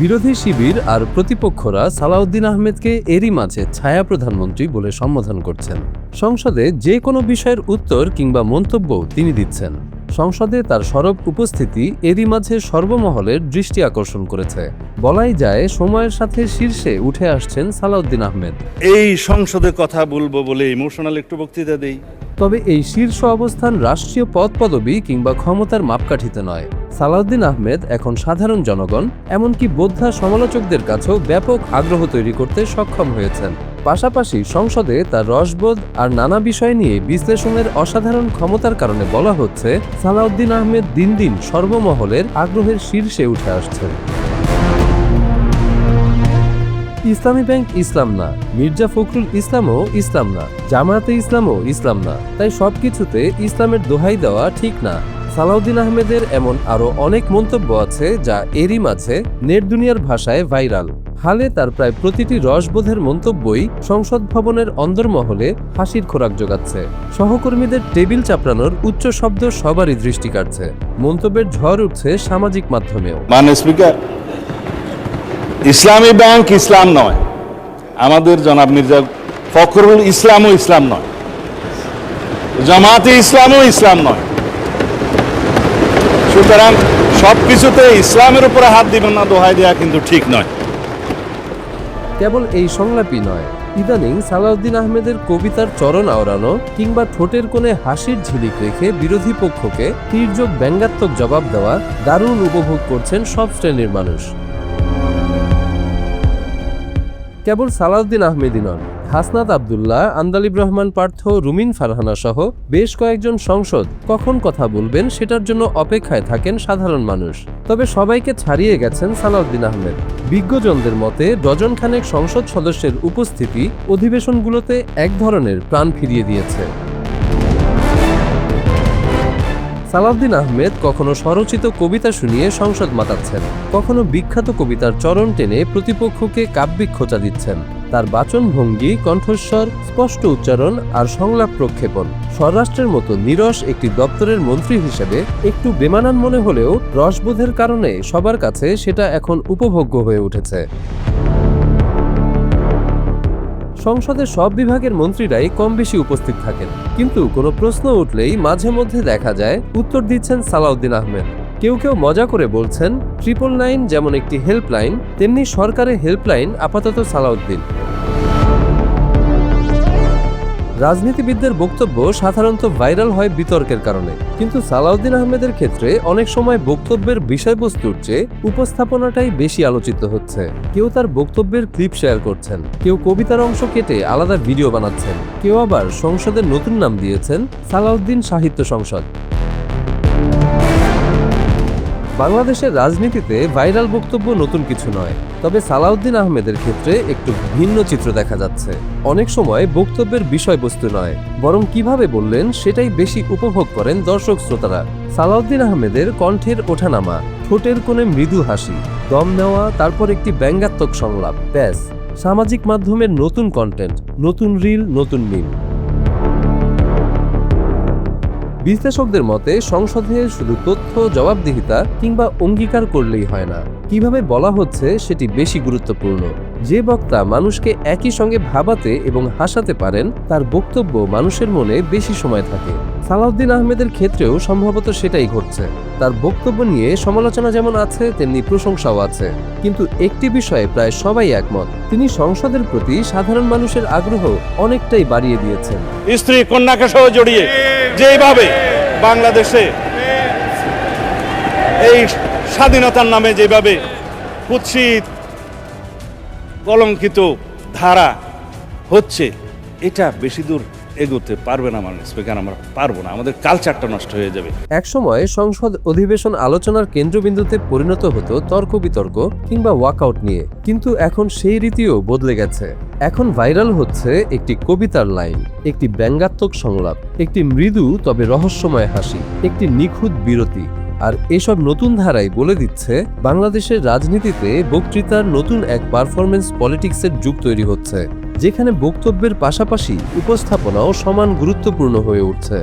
বিরোধী শিবির আর প্রতিপক্ষরা সালাউদ্দিন আহমেদকে এরই মাঝে ছায়া প্রধানমন্ত্রী বলে সম্বোধন করছেন। সংসদে যে কোনো বিষয়ের উত্তর কিংবা মন্তব্য তিনি দিচ্ছেন। সংসদে তার সরব উপস্থিতি এরই মাঝে সর্বমহলের দৃষ্টি আকর্ষণ করেছে। বলাই যায় সময়ের সাথে শীর্ষে উঠে আসছেন সালাউদ্দিন আহমেদ। এই সংসদে কথা বলবো বলে ইমোশনাল একটু বক্তৃতা দেই। তবে এই শীর্ষ অবস্থান রাষ্ট্রীয় পদপদবি কিংবা ক্ষমতার মাপকাঠিতে নয়। সালাউদ্দিন আহমেদ এখন সাধারণ জনগণ, এমনকি বোদ্ধা সমালোচকদের কাছেও ব্যাপক আগ্রহ তৈরি করতে সক্ষম হয়েছেন। পাশাপাশি সংসদে তার রসবোধ আর নানা বিষয় নিয়ে বিশ্লেষণের অসাধারণ ক্ষমতার কারণে বলা হচ্ছে সালাউদ্দিন আহমেদ দিন দিন সর্বমহলের আগ্রহের শীর্ষে উঠে আসছেন। ইসলামী ব্যাংক ইসলাম না, মির্জা ফখরুল ইসলামও ইসলাম না, জামায়াতে ইসলামও ইসলাম না, তাই সবকিছুতে ইসলামের দোহাই দেওয়া ঠিক না। সালাউদ্দিন আহমেদের এমন আরও অনেক মন্তব্য আছে যা এরই মাঝে নেট দুনিয়ার ভাষায় ভাইরাল। হালে তার প্রায় প্রতিটি রসবোধের মন্তব্যই সংসদ ভবনের অন্দরমহলে হাসির খোরাক জোগাচ্ছে। সহকর্মীদের টেবিল চাপড়ানোর উচ্চ শব্দ সবারই দৃষ্টি কাটছে। মন্তব্যের ঝড় উঠছে সামাজিক মাধ্যমেও। মাননীয় স্পিকার, ইসলামী ব্যাংক ইসলাম নয়, আমাদের জনাব মির্জা ফখরুল ইসলামও ইসলাম নয়, জামায়াতে ইসলামও ইসলাম নয়। সুতরাং সবকিছুতে ইসলামের উপরে হাত দিবেন না দোহাই দেওয়া কিন্তু ঠিক নয়। কেবল এই সংলাপই নয়, ইদানিং সালাউদ্দিন আহমেদের কবিতার চরণ আওড়ানো কিংবা ঠোঁটের কোণে হাসির ঝিলিক রেখে বিরোধী পক্ষকে তীর্যক ব্যঙ্গাত্মক জবাব দেওয়া দারুণ উপভোগ করছেন সব শ্রেণীর মানুষ। কেবল সালাউদ্দিন আহমেদই নন, হাসনাত আবদুল্লাহ, আন্দালিব রহমান পার্থ, রুমিন ফারহানা সহ বেশ কয়েকজন সংসদ কখন কথা বলবেন সেটার জন্য অপেক্ষায় থাকেন সাধারণ মানুষ। তবে সবাইকে ছাড়িয়ে গেছেন সালাউদ্দিন আহমেদ। বিজ্ঞজনদের মতে ডজন খানেক সংসদ সদস্যের উপস্থিতি অধিবেশনগুলোতে এক ধরনের প্রাণ ফিরিয়ে দিয়েছে। সালাউদ্দিন আহমেদ কখনো স্বরচিত কবিতা শুনিয়ে সংসদ মাতাচ্ছেন, কখনো বিখ্যাত কবিতার চরণ টেনে প্রতিপক্ষকে কাব্যিক খোঁচা দিচ্ছেন। তার বাচনভঙ্গি, কণ্ঠস্বর, স্পষ্ট উচ্চারণ আর সংলাপ প্রক্ষেপণ স্বরাষ্ট্রের মতো নিরস একটি দপ্তরের মন্ত্রী হিসেবে একটু বেমানান মনে হলেও রসবোধের কারণে সবার কাছে সেটা এখন উপভোগ্য হয়ে উঠেছে। সংসদের সব বিভাগের মন্ত্রীরাই কম বেশি উপস্থিত থাকেন, কিন্তু কোনো প্রশ্ন উঠলেই মাঝে মধ্যে দেখা যায় উত্তর দিচ্ছেন সালাউদ্দিন আহমেদ। কেউ কেউ মজা করে বলছেন 999 যেমন একটি হেল্পলাইন, তেমনি সরকারের হেল্পলাইন আপাতত সালাউদ্দিন। রাজনীতিবিদদের বক্তব্য সাধারণত ভাইরাল হয় বিতর্কের কারণে, কিন্তু সালাউদ্দিন আহমেদের ক্ষেত্রে অনেক সময় বক্তব্যের বিষয়বস্তুর চেয়ে উপস্থাপনাটাই বেশি আলোচিত হচ্ছে। কেউ তার বক্তব্যের ক্লিপ শেয়ার করছেন, কেউ কবিতার অংশ কেটে আলাদা ভিডিও বানাচ্ছেন, কেউ আবার সংসদের নতুন নাম দিয়েছেন সালাউদ্দিন সাহিত্য সংসদ। বাংলাদেশের রাজনীতিতে ভাইরাল বক্তব্য নতুন কিছু নয়, তবে সালাউদ্দিন আহমেদের ক্ষেত্রে একটু ভিন্ন চিত্র দেখা যাচ্ছে। অনেক সময় বক্তব্যের বিষয়বস্তু নয়, বরং কিভাবে বললেন সেটাই বেশি উপভোগ করেন দর্শক শ্রোতারা। সালাউদ্দিন আহমেদের কণ্ঠের ওঠানামা, ঠোঁটের কোণে মৃদু হাসি, দম নেওয়া, তারপর একটি ব্যঙ্গাত্মক সংলাপ, ব্যাস সামাজিক মাধ্যমের নতুন কন্টেন্ট, নতুন রিল, নতুন মিম। বিশ্লেষকদের মতে সংসদে শুধু তথ্য, জবাবদিহিতা কিংবা অঙ্গীকার করলেই হয় না, কিভাবে বলা হচ্ছে সেটি বেশি গুরুত্বপূর্ণ। যে বক্তা মানুষকে একই সঙ্গে ভাবাতে এবং হাসাতে পারেন তার বক্তব্য মানুষের মনে বেশি সময় থাকে। সালাউদ্দিন আহমেদের ক্ষেত্রেও সম্ভবত সেটাই ঘটছে। তার বক্তব্য নিয়ে সমালোচনা যেমন আছে তেমনি প্রশংসাও আছে, কিন্তু একটি বিষয়ে প্রায় সবাই একমত, তিনি সংসদের প্রতি সাধারণ মানুষের আগ্রহ অনেকটাই বাড়িয়ে দিয়েছেন। স্ত্রী কন্যাকে সহ জড়িয়ে যেভাবে বাংলাদেশে এই স্বাধীনতার নামে যেভাবে কুৎসিত কলঙ্কিত ধারা হচ্ছে, এটা বেশি দূর এগোতে পারবে না। মাননীয় স্পিকার, আমরা পারবো না, আমাদের কালচারটা নষ্ট হয়ে যাবে। একসময় সংসদ অধিবেশন আলোচনার কেন্দ্রবিন্দুতে পরিণত হতো তর্ক বিতর্ক কিংবা ওয়াকআউট নিয়ে, কিন্তু এখন সেই রীতিও বদলে গেছে। এখন ভাইরাল হচ্ছে একটি কবিতার লাইন, একটি ব্যঙ্গাত্মক সংলাপ, একটি মৃদু তবে রহস্যময় হাসি, একটি নিখুঁত বিরতি। আর এসব নতুন ধারাই বলে দিচ্ছে বাংলাদেশের রাজনীতিতে বক্তৃতার নতুন এক পারফরমেন্স পলিটিক্সের যুগ তৈরি হচ্ছে, যেখানে বক্তব্যের পাশাপাশি উপস্থাপনাও সমান গুরুত্বপূর্ণ হয়ে উঠছে।